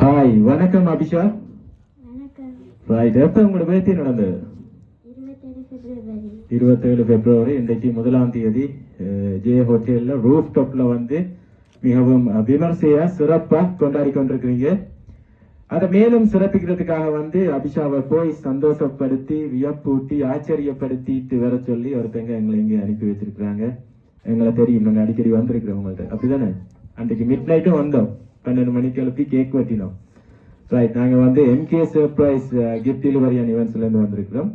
Hi, வணக்கம் Abisha. Right, எப்போ உங்களோட பேத்தி நடந்தது? 27 பிப்ரவரி. இன்றைக்கு 1ஆம் தேதி ஜே ஹோட்டல்ல ரூஃப் டாப்ல வந்து மிகவும் விமர்சையா சிறப்பா கொண்டாடி கொண்டிருக்கிறீங்க. அதை மேலும் சிறப்பிக்கிறதுக்காக வந்து அபிஷாவை போய் சந்தோஷப்படுத்தி வியப்பூட்டி ஆச்சரியப்படுத்திட்டு வர சொல்லி ஒருத்தங்க எங்களை இங்கே அனுப்பி வச்சிருக்கிறாங்க. எங்களை தெரியும், நாங்கள் அடிக்கடி வந்திருக்கிறோம் உங்கள்கிட்ட, அப்படிதானே? அன்றைக்கு மிட் நைட்டும் வந்தோம், 12 மணிக்கு எழுப்பி கேக் வெட்டினோம். ரைட், நாங்கள் வந்து MK surprise gift delivery and ஈவெண்ட்ஸ்லேருந்து வந்திருக்கிறோம்.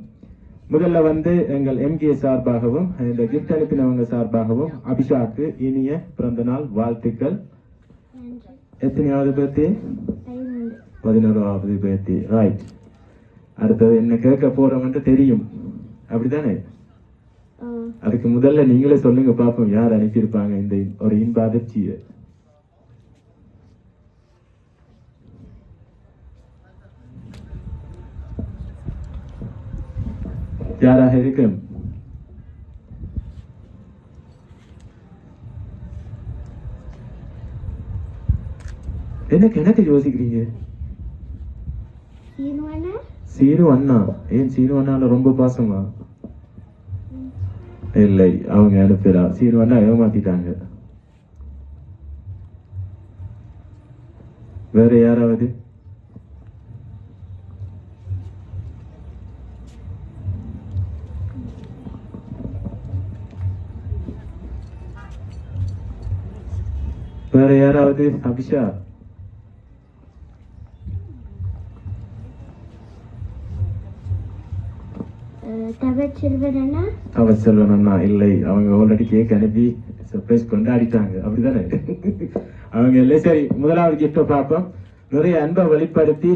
முதல்ல வந்து எங்கள் எம்கே சார்பாகவும் இந்த கிஃப்ட் அனுப்பினவங்க சார்பாகவும் அபிஷாக்கு இனிய பிறந்த நாள் வாழ்த்துக்கள். எத்தனையாவது பேர்த்தி? 11வது பேர்த்தி. ரைட். அடுத்தது என்ன கேட்க போறோம்னு தெரியும், அப்படித்தானே? அதுக்கு முதல்ல நீங்களே சொல்லுங்க பாப்போம், யார் அனுப்பியிருப்பாங்க இந்த ஒரு இன்ப அதிர்ச்சியை? யாராக இருக்கும்? என்ன கிணக்கு யோசிக்கிறீங்க? சீனு அண்ணா. ஏன் சீனு அண்ணால ரொம்ப பாசமா? இல்லை, அவங்க அனுப்புறா. சீனு அண்ணா ஏமாத்திட்டாங்க. வேற யாராவது? வேற யாராவது? அபிஷா? தவச்செல்வன் அண்ணா இல்லை, அவங்க ஆல்ரெடி கேக் அனுப்பி சர்ப்ரைஸ் கொண்டாடிட்டாங்க, அப்படிதானே? அவங்க இல்லை. சரி, முதலாவது கிஃப்ட பார்ப்போம். நிறைய அன்பை வெளிப்படுத்தி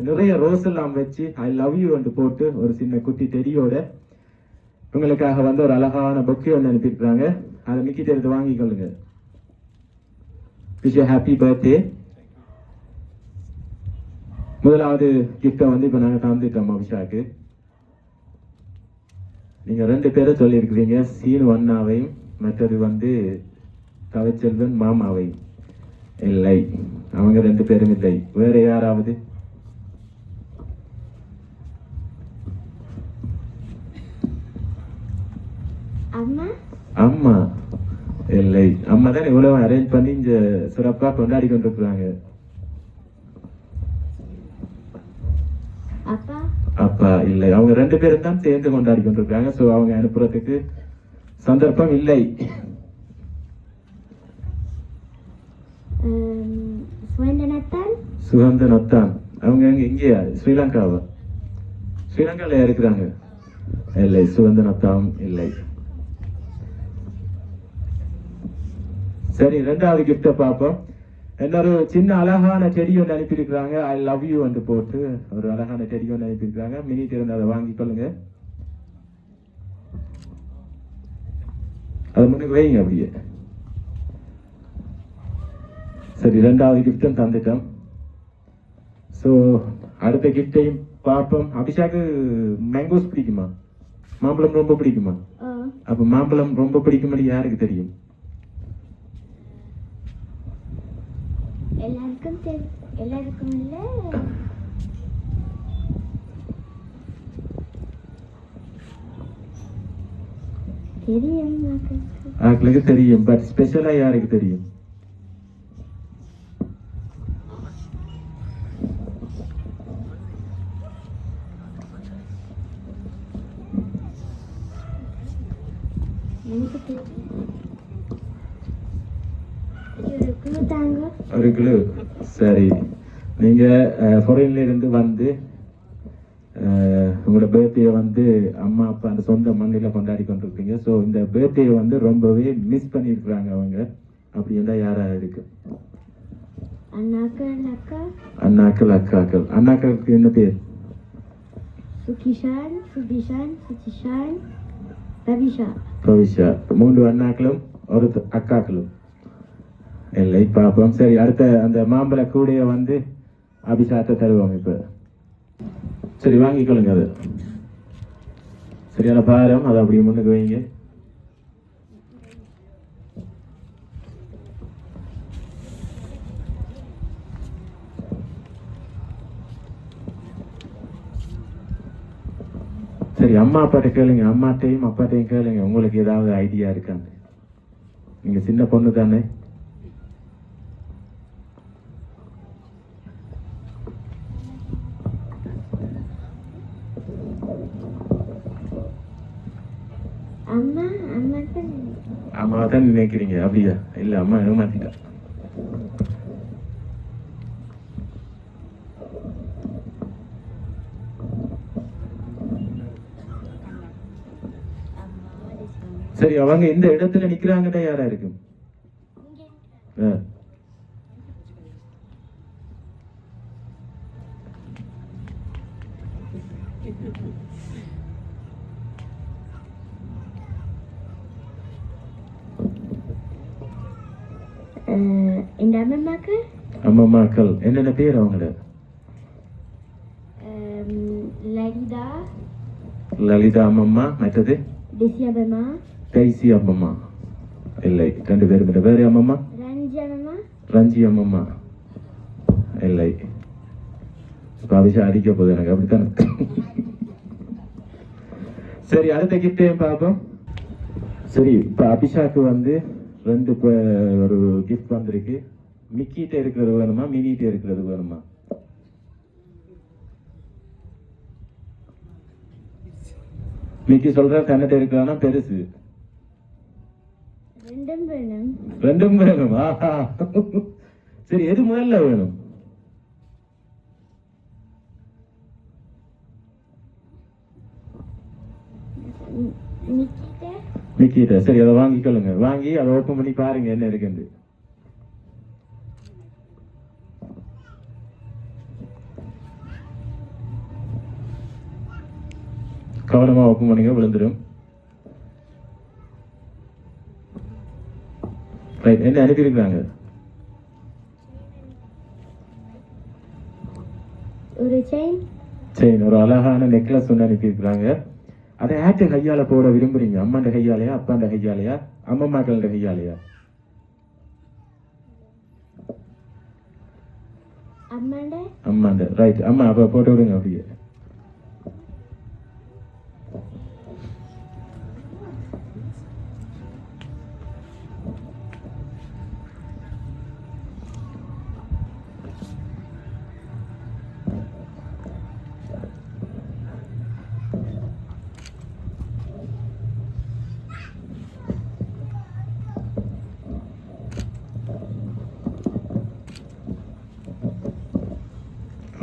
நிறைய ரோஸ் எல்லாம் வச்சு ஐ லவ் யூ என்று போட்டு ஒரு சின்ன குட்டி டெடியோட உங்களுக்காக வந்து ஒரு அழகான பொக்கே ஒன்று அனுப்பியிருக்காங்க. அதை மிக்கிட்ட எடுத்து வாங்கிக்கொள்ளுங்க. Wish you happy birthday. முதலாவது கிஃப்டை வந்து இப்போ நாங்கள் தந்துட்டோம் அபிஷாக்கு. நீங்க 2 பேரை சொல்லியிருக்கிறீங்க, சீனு அண்ணாவையும் மற்றது வந்து தவச்செல்வன் மாமாவையும். இல்லை, அவங்க 2 பேரும் இல்லை. வேற யாராவது? அம்மா? இல்லை, அம்மா தான் இவ்வளவு அரேஞ்ச் பண்ணி இங்க சிறப்பா கொண்டாடி கொண்டிருக்கிறாங்க. அப்பா இல்லை, அவங்க 2 பேரும் தான் சேர்ந்து கொண்டாடி கொண்டிருக்காங்க. சோ அவங்க அனுப்புறதுக்கு சந்தர்ப்பம் இல்லை. சுகந்தனத்தான் அவங்க இங்கேயா? ஸ்ரீலங்காவா? ஸ்ரீலங்கால இருக்கிறாங்க. இல்லை, சுகந்தனத்தாவும் இல்லை. சரி, 2வது கிஃப்ட பார்ப்போம். இன்னொரு சின்ன அழகான செடி ஒன்று அனுப்பியிருக்கிறாங்க. ஐ லவ் யூ என்று போட்டு ஒரு அழகான செடி ஒன்று அனுப்பியிருக்கிறாங்க. மினிட் இருந்து அதை வாங்கி கொள்ளுங்க. அது முன்னுக்கு வைங்க அப்படியே. சரி, 2வது கிஃப்டும் தந்துட்டோம். ஸோ அடுத்த கிஃப்டையும் பார்ப்போம். அபிஷாக்கு மேங்கோஸ் பிடிக்குமா? மாம்பழம் ரொம்ப பிடிக்குமா? அப்ப மாம்பழம் ரொம்ப பிடிக்கும்படி யாருக்கு தெரியும்? எல்லாருக்கும் இல்ல, தெரியும். ஆக்களுக்கு தெரியும், பட் ஸ்பெஷலா யாருக்கு தெரியும்? ஒரு கிலோ. சரி, நீங்க ஃபாரின்ல இருந்து வந்து உங்களோட பர்த்டே வந்து அம்மா அப்பா அந்த சொந்த மண்ணில கொண்டாடி கொண்டிருக்கீங்க. ஸோ இந்த பர்த்டே வந்து ரொம்பவே மிஸ் பண்ணிருக்கிறாங்க அவங்க. அப்படி இருந்தா யாரா இருக்கு? அண்ணாக்கள் அக்காக்கள். அண்ணாக்களுக்கு என்ன பேர்? சுகிஷான், சுபிஷான், சுதிஷான், ரவிஷா. பவிஷா. 3 அண்ணாக்களும் ஒரு அக்காக்களும் இல்லை. பாப்போம். சரி, அடுத்த அந்த மாம்பழ கூடைய வந்து அபிஷாத்த தருவாங்க இப்ப. சரி, வாங்கிக்கொள்ளுங்க. அது சரியான பாரம், அதை அப்படி முன்னுக்கு வைங்க. சரி, அம்மா அப்பாட்ட கேளுங்க. அம்மாட்டையும் அப்பாட்டையும் கேளுங்க, உங்களுக்கு ஏதாவது ஐடியா இருக்கான்னு. நீங்க சின்ன பொண்ணு தானே? அம்மா தான் நினைக்கிறீங்க, அப்படியா? இல்ல, அம்மா ஏமாத்திட்டா. சரி, அவங்க இந்த இடத்துல நிக்கிறாங்கன்னா யாரா இருக்கும்? ஆ. இந்த அம்மாக்கு அம்மம்மாக்கள் என்னென்ன பேர் அவங்கள? லலிதா, லலிதா அம்மம்மா, மற்றது டெசி அம்மா, டைசி அம்மம்மா. இல்லை, 2 பேரும் இல்லை. வேறு அம்மம்மா? ரஞ்சி அம்மா, ரஞ்சி அம்மம்மா. இல்லை. இப்போ அபிஷா அடிக்க போகுது எனக்கு, அப்படித்தானே? சரி, அடுத்த கிஃப்டையும் பார்ப்போம். சரி, இப்போ அபிஷாக்கு வந்து 2 ஒரு கிஃப்ட் வந்திருக்கு. மிக்கிட்ட இருக்கிறது வேணுமா, மினிட்ட இருக்கிறது வேணுமா? மிக்கி சொல்ற தன்னிட்ட இருக்கிறானா பெருசு. ரெண்டும் வேணும். ரெண்டும் வேணும். ஆஹா, சரி, எது முதல்ல வேணும்? மிக்கிட்ட. சரி, அதை வாங்கிக்கொள்ளுங்க. வாங்கி அதை ஓப்பன் பண்ணி பாருங்க என்ன இருக்குன்னு. கவனமா ஓப்பன் பண்ணுங்க, விழுந்துடும். ரைட், என்ன அனுப்பியிருக்காங்க? ஒரு செயின், ஒரு அழகான நெக்லஸ் ஒன்று அனுப்பியிருக்கிறாங்க. அதை யார்கிட்ட கையால போட விரும்புறீங்க? அம்மாண்ட கையாலையா, அப்பாண்ட கையாலையா, அம்மம்மாக்கள கையாலையா? அம்மாண்ட. ரைட், அம்மா அப்ப போட்டு விடுங்க அப்படியே.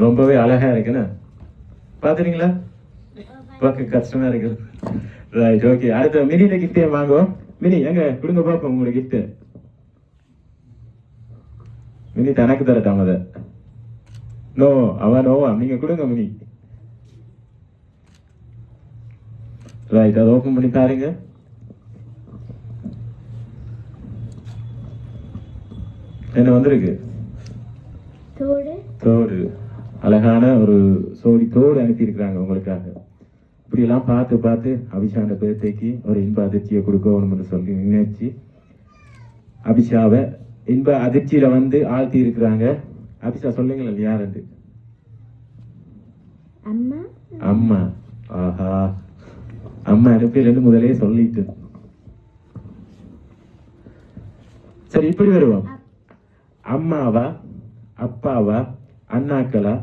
ரொம்பவே அழகா இருக்குன்னு பாத்துறீங்களா? பார்க்க கஷ்டமா இருக்கு. Right, okay. அடுத்த மினில கிஃப்டே வாங்குவோம். மினி எங்க கொடுங்க பாப்போம் உங்களோட கிஃப்ட். மினி தனக்கு தரட்டாம அத. நோ, நீங்க கொடுங்க மினி. ரைட், அதை ஓபன் பண்ணி பாருங்க. என்ன வந்திருக்கு? தோடு. அழகான ஒரு சோடி தோடு அனுப்பியிருக்கிறாங்க உங்களுக்காக. இப்படி எல்லாம் பார்த்து அபிஷாண்ட பேர்த்தைக்கு ஒரு இன்ப அதிர்ச்சியை கொடுக்கணும்னு சொல்லி நினைச்சு அபிஷாவை இன்ப அதிர்ச்சியில வந்து ஆழ்த்தி இருக்கிறாங்க. அபிஷா சொல்லுங்களேன் யாரு? அம்மா. ஆஹா, அம்மா அனுப்பியிலிருந்து முதலே சொல்லிட்டு. சரி, இப்படி வருவோம். அம்மாவா, அப்பாவா, அண்ணாக்களா,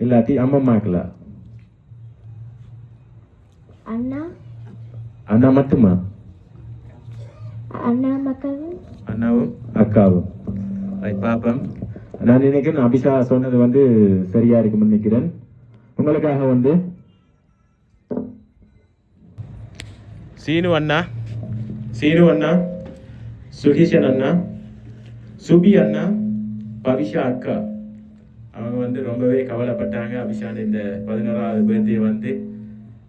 இல்லாட்டி அம்மம்மாக்களா? அண்ணா மட்டுமா? அண்ணாவும் அக்காவும். பாப்பம். நான் நினைக்கிறேன் அபிஷா சொன்னது வந்து சரியா இருக்கும்னு நினைக்கிறேன். உங்களுக்காக வந்து சீனு அண்ணா, சுகிஷன் அண்ணா, சுபி அண்ணா, பவிஷா அக்கா. அவங்க வந்து ரொம்பவே கவலைப்பட்டாங்க. அபிஷான் இந்த 11வது பர்த்டே வந்து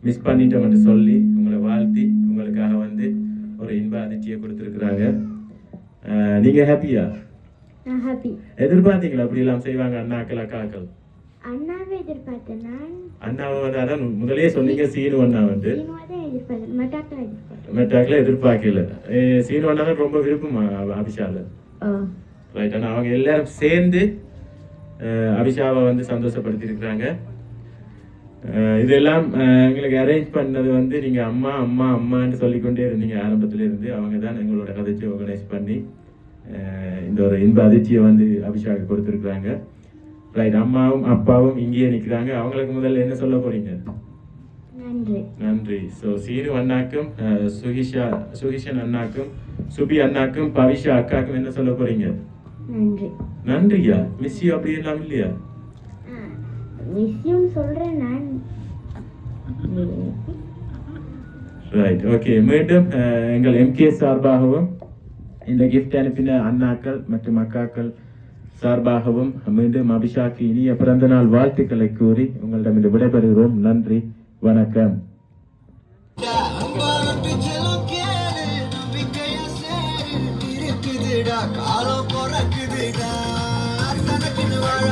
மிஸ் பண்ணிட்டோம்னு சொல்லி உங்களை வாழ்த்தி உங்களுக்காக வந்து ஒரு இன்ப அதிர்ச்சியை கொடுத்துருக்குறாங்க. நீங்க ஹாப்பியா? எதிர்பார்த்தீங்களா அப்படி எல்லாம் செய்வாங்க அண்ணாக்கள் அக்காக்கள்? அண்ணாவை வந்து அதான் முதலே சொன்னீங்க. சீனு அண்ணா வந்து மெட்டாக்ல எதிர்பார்க்கல. சீனு அண்ணா தான் ரொம்ப விருப்பமா அபிஷால. ரைட், ஆனால் அவங்க எல்லாரும் சேர்ந்து அபிஷாவை வந்து சந்தோஷப்படுத்தி இருக்கிறாங்க. இதெல்லாம் எங்களுக்கு அரேஞ்ச் பண்ணது வந்து நீங்கள் அம்மான்னு சொல்லிக்கொண்டே இருந்தீங்க ஆரம்பத்துல இருந்து. அவங்க தான் எங்களோட கதைச்சி ஆர்கனைஸ் பண்ணி இந்த ஒரு இன்ப அதிர்ச்சியை வந்து அபிஷாக்கு கொடுத்துருக்குறாங்க. ரைட், அம்மாவும் அப்பாவும் இங்கேயே நிற்கிறாங்க. அவங்களுக்கு முதல்ல என்ன சொல்ல போறீங்க? நன்றி. ஸோ சீனு அண்ணாக்கும், சுகிஷன் அண்ணாக்கும், சுபி அண்ணாக்கும், பவிஷா அக்காக்கும் என்ன சொல்ல போறீங்க? நன்றியா? மிஸ் யூ அப்படி எல்லாம் இல்லையா? மிஸ் யூ சொல்றேன் நான். Right okay. மீண்டும் எங்கள் எம்கே சார்பாகவும் இந்த கிஃப்ட் அனுப்பின அண்ணாக்கள் மற்றும் அக்காக்கள் சார்பாகவும் மீண்டும் அபிஷாக்கு இனிய பிறந்த நாள் வாழ்த்துக்களை கூறி உங்களிடம் இந்த விடைபெறுகிறோம். நன்றி, வணக்கம். காலம் பிறக்குதுடா, தனக்குன்னு வாழ